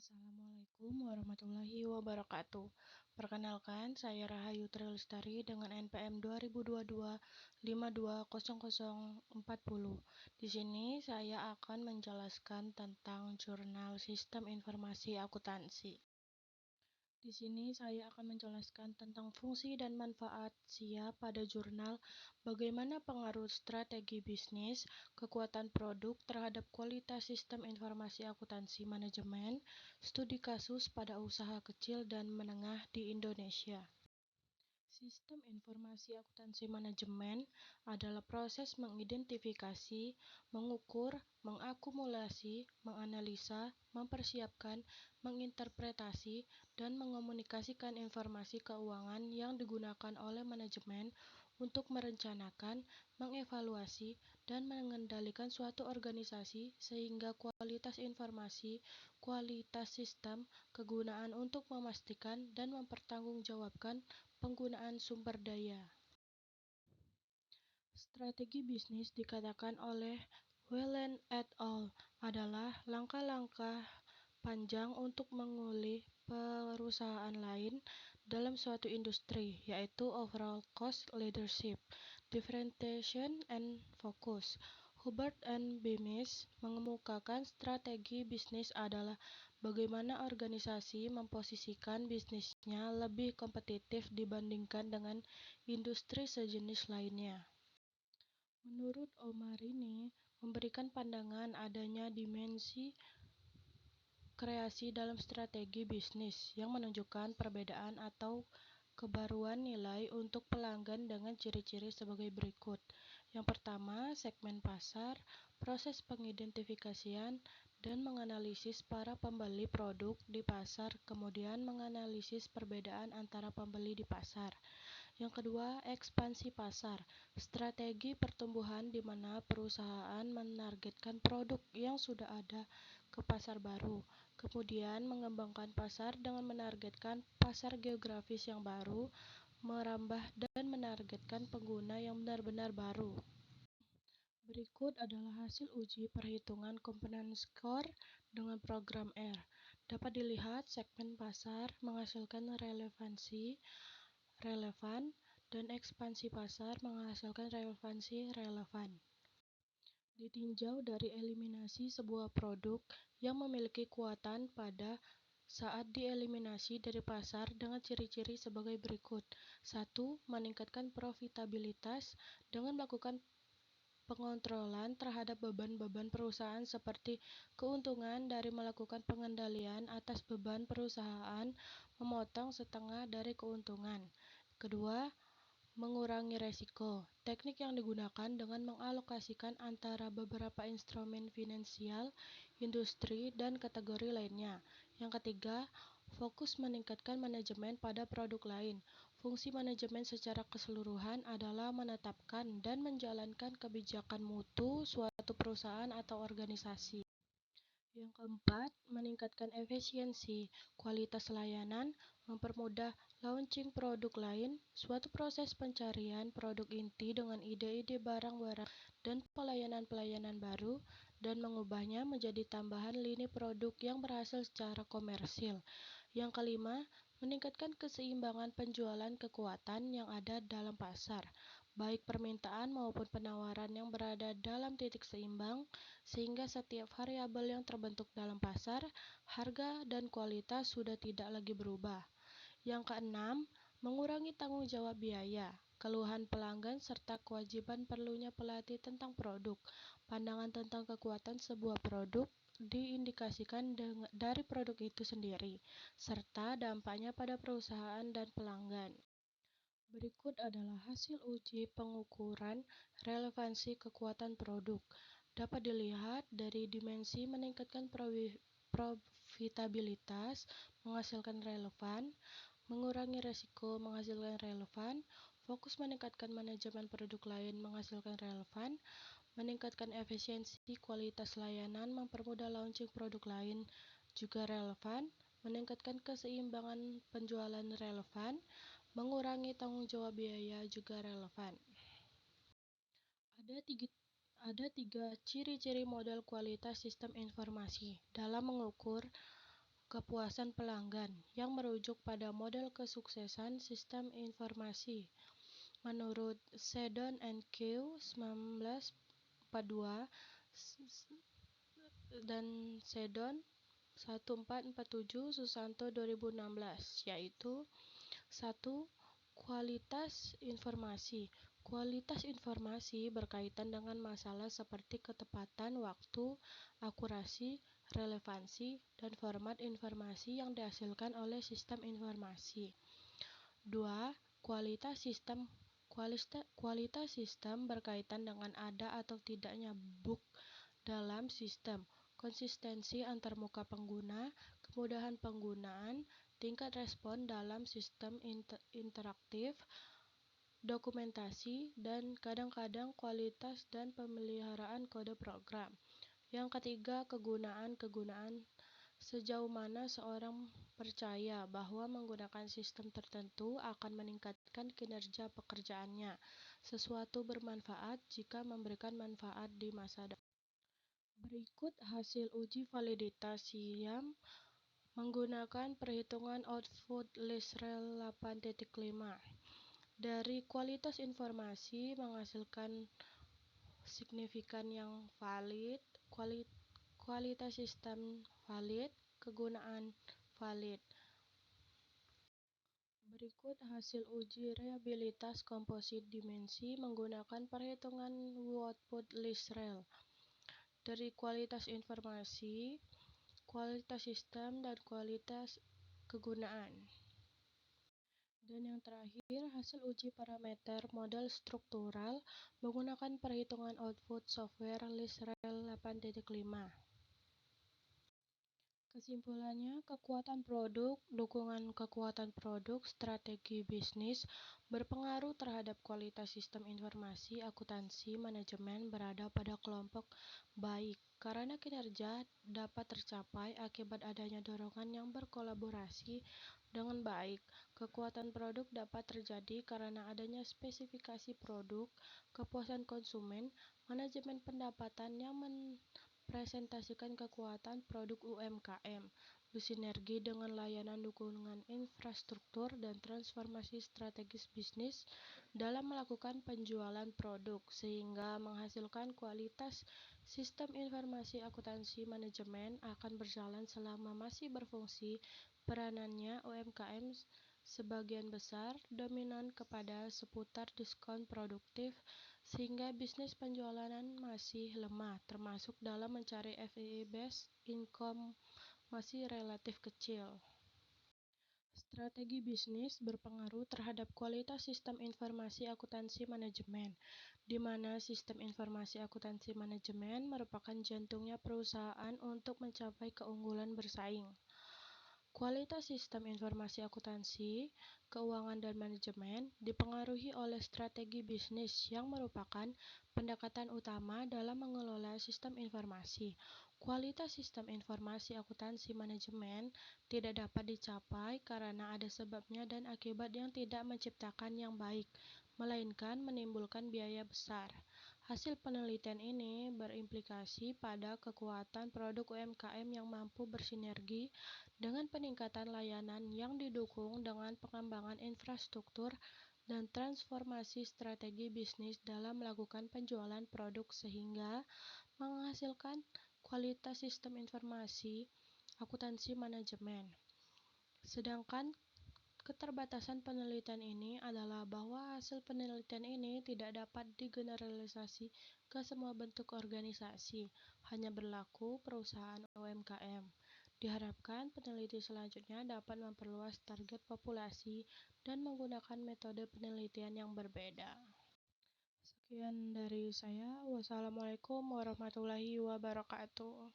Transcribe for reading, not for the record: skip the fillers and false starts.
Assalamualaikum warahmatullahi wabarakatuh. Perkenalkan, saya Rahayu Trilestari dengan NPM 2022 520040. Di sini saya akan menjelaskan tentang jurnal Sistem Informasi Akuntansi. Di sini saya akan menjelaskan tentang fungsi dan manfaat SIA pada jurnal, bagaimana pengaruh strategi bisnis, kekuatan produk terhadap kualitas sistem informasi akuntansi manajemen, studi kasus pada usaha kecil dan menengah di Indonesia. Sistem informasi akuntansi manajemen adalah proses mengidentifikasi, mengukur, mengakumulasi, menganalisa, mempersiapkan, menginterpretasi, dan mengomunikasikan informasi keuangan yang digunakan oleh manajemen untuk merencanakan, mengevaluasi, dan mengendalikan suatu organisasi sehingga kualitas informasi, kualitas sistem, kegunaan untuk memastikan dan mempertanggungjawabkan penggunaan sumber daya. Strategi bisnis dikatakan oleh Whelan et al. Adalah langkah-langkah panjang untuk mengulih perusahaan lain dalam suatu industri, yaitu overall cost leadership, differentiation, and focus. Hubbard and Bemis mengemukakan strategi bisnis adalah bagaimana organisasi memposisikan bisnisnya lebih kompetitif dibandingkan dengan industri sejenis lainnya. Menurut Omarini, memberikan pandangan adanya dimensi kreasi dalam strategi bisnis yang menunjukkan perbedaan atau kebaruan nilai untuk pelanggan dengan ciri-ciri sebagai berikut. Yang pertama, segmen pasar, proses pengidentifikasian dan menganalisis para pembeli produk di pasar, kemudian menganalisis perbedaan antara pembeli di pasar. Yang kedua, ekspansi pasar, strategi pertumbuhan di mana perusahaan menargetkan produk yang sudah ada ke pasar baru, kemudian mengembangkan pasar dengan menargetkan pasar geografis yang baru, merambah dan menargetkan pengguna yang benar-benar baru. Berikut adalah hasil uji perhitungan komponen skor dengan program R. Dapat dilihat segmen pasar menghasilkan relevansi relevan dan ekspansi pasar menghasilkan relevansi relevan. Ditinjau dari eliminasi sebuah produk yang memiliki kekuatan pada saat dieliminasi dari pasar dengan ciri-ciri sebagai berikut. 1. Meningkatkan profitabilitas dengan melakukan pengontrolan terhadap beban-beban perusahaan seperti keuntungan dari melakukan pengendalian atas beban perusahaan, memotong setengah dari keuntungan. Kedua, mengurangi resiko. Teknik yang digunakan dengan mengalokasikan antara beberapa instrumen finansial, industri, dan kategori lainnya. Yang ketiga, fokus meningkatkan manajemen pada produk lain. Fungsi manajemen secara keseluruhan adalah menetapkan dan menjalankan kebijakan mutu suatu perusahaan atau organisasi. Yang keempat, meningkatkan efisiensi, kualitas layanan, mempermudah launching produk lain, suatu proses pencarian produk inti dengan ide-ide barang-barang dan pelayanan-pelayanan baru, dan mengubahnya menjadi tambahan lini produk yang berhasil secara komersil. Yang kelima, meningkatkan keseimbangan penjualan kekuatan yang ada dalam pasar, baik permintaan maupun penawaran yang berada dalam titik seimbang, sehingga setiap variabel yang terbentuk dalam pasar, harga dan kualitas sudah tidak lagi berubah. Yang keenam, mengurangi tanggung jawab biaya, keluhan pelanggan serta kewajiban perlunya pelatih tentang produk. Pandangan tentang kekuatan sebuah produk diindikasikan dari produk itu sendiri, serta dampaknya pada perusahaan dan pelanggan. Berikut adalah hasil uji pengukuran relevansi kekuatan produk. Dapat dilihat dari dimensi meningkatkan profitabilitas, menghasilkan relevan, mengurangi resiko, menghasilkan relevan, fokus meningkatkan manajemen produk lain, menghasilkan relevan, meningkatkan efisiensi kualitas layanan, mempermudah launching produk lain, juga relevan, meningkatkan keseimbangan penjualan relevan, mengurangi tanggung jawab biaya juga relevan. Ada tiga ciri-ciri model kualitas sistem informasi dalam mengukur kepuasan pelanggan, yang merujuk pada model kesuksesan sistem informasi. Menurut Seddon and Kew 1942 dan Seddon 1447 Susanto 2016, yaitu 1. Kualitas informasi. Kualitas informasi berkaitan dengan masalah seperti ketepatan waktu, akurasi, relevansi, dan format informasi yang dihasilkan oleh sistem informasi. 2. Kualitas sistem. Kualitas sistem berkaitan dengan ada atau tidaknya bug dalam sistem, konsistensi antarmuka pengguna, kemudahan penggunaan, tingkat respon dalam sistem interaktif, dokumentasi, dan kadang-kadang kualitas dan pemeliharaan kode program. Yang ketiga, kegunaan. Sejauh mana seorang percaya bahwa menggunakan sistem tertentu akan meningkatkan kinerja pekerjaannya. Sesuatu bermanfaat jika memberikan manfaat di masa depan. Berikut hasil uji validitas SIAM menggunakan perhitungan output list-rel 8.5. Dari kualitas informasi menghasilkan signifikan yang valid, kualitas sistem valid, kegunaan valid. Berikut hasil uji reliabilitas komposit dimensi menggunakan perhitungan output list-rel. Dari kualitas informasi, kualitas sistem, dan kualitas kegunaan. Dan yang terakhir, hasil uji parameter model struktural menggunakan perhitungan output software list-rel 8.5. Kesimpulannya, kekuatan produk, dukungan kekuatan produk, strategi bisnis berpengaruh terhadap kualitas sistem informasi akuntansi manajemen berada pada kelompok baik, karena kinerja dapat tercapai akibat adanya dorongan yang berkolaborasi dengan baik. Kekuatan produk dapat terjadi karena adanya spesifikasi produk, kepuasan konsumen, manajemen pendapatan yang presentasikan kekuatan produk UMKM, bersinergi dengan layanan dukungan infrastruktur dan transformasi strategis bisnis dalam melakukan penjualan produk, sehingga menghasilkan kualitas sistem informasi akuntansi manajemen akan berjalan selama masih berfungsi. Peranannya UMKM sebagian besar dominan kepada seputar diskon produktif, sehingga bisnis penjualan masih lemah, termasuk dalam mencari fee-based income masih relatif kecil. Strategi bisnis berpengaruh terhadap kualitas sistem informasi akuntansi manajemen, di mana sistem informasi akuntansi manajemen merupakan jantungnya perusahaan untuk mencapai keunggulan bersaing. Kualitas sistem informasi akuntansi, keuangan, dan manajemen dipengaruhi oleh strategi bisnis yang merupakan pendekatan utama dalam mengelola sistem informasi. Kualitas sistem informasi akuntansi manajemen tidak dapat dicapai karena ada sebabnya dan akibat yang tidak menciptakan yang baik, melainkan menimbulkan biaya besar. Hasil penelitian ini berimplikasi pada kekuatan produk UMKM yang mampu bersinergi dengan peningkatan layanan yang didukung dengan pengembangan infrastruktur dan transformasi strategi bisnis dalam melakukan penjualan produk sehingga menghasilkan kualitas sistem informasi akuntansi manajemen. Sedangkan keterbatasan penelitian ini adalah bahwa hasil penelitian ini tidak dapat digeneralisasi ke semua bentuk organisasi, hanya berlaku perusahaan UMKM. Diharapkan peneliti selanjutnya dapat memperluas target populasi dan menggunakan metode penelitian yang berbeda. Sekian dari saya. Wassalamualaikum warahmatullahi wabarakatuh.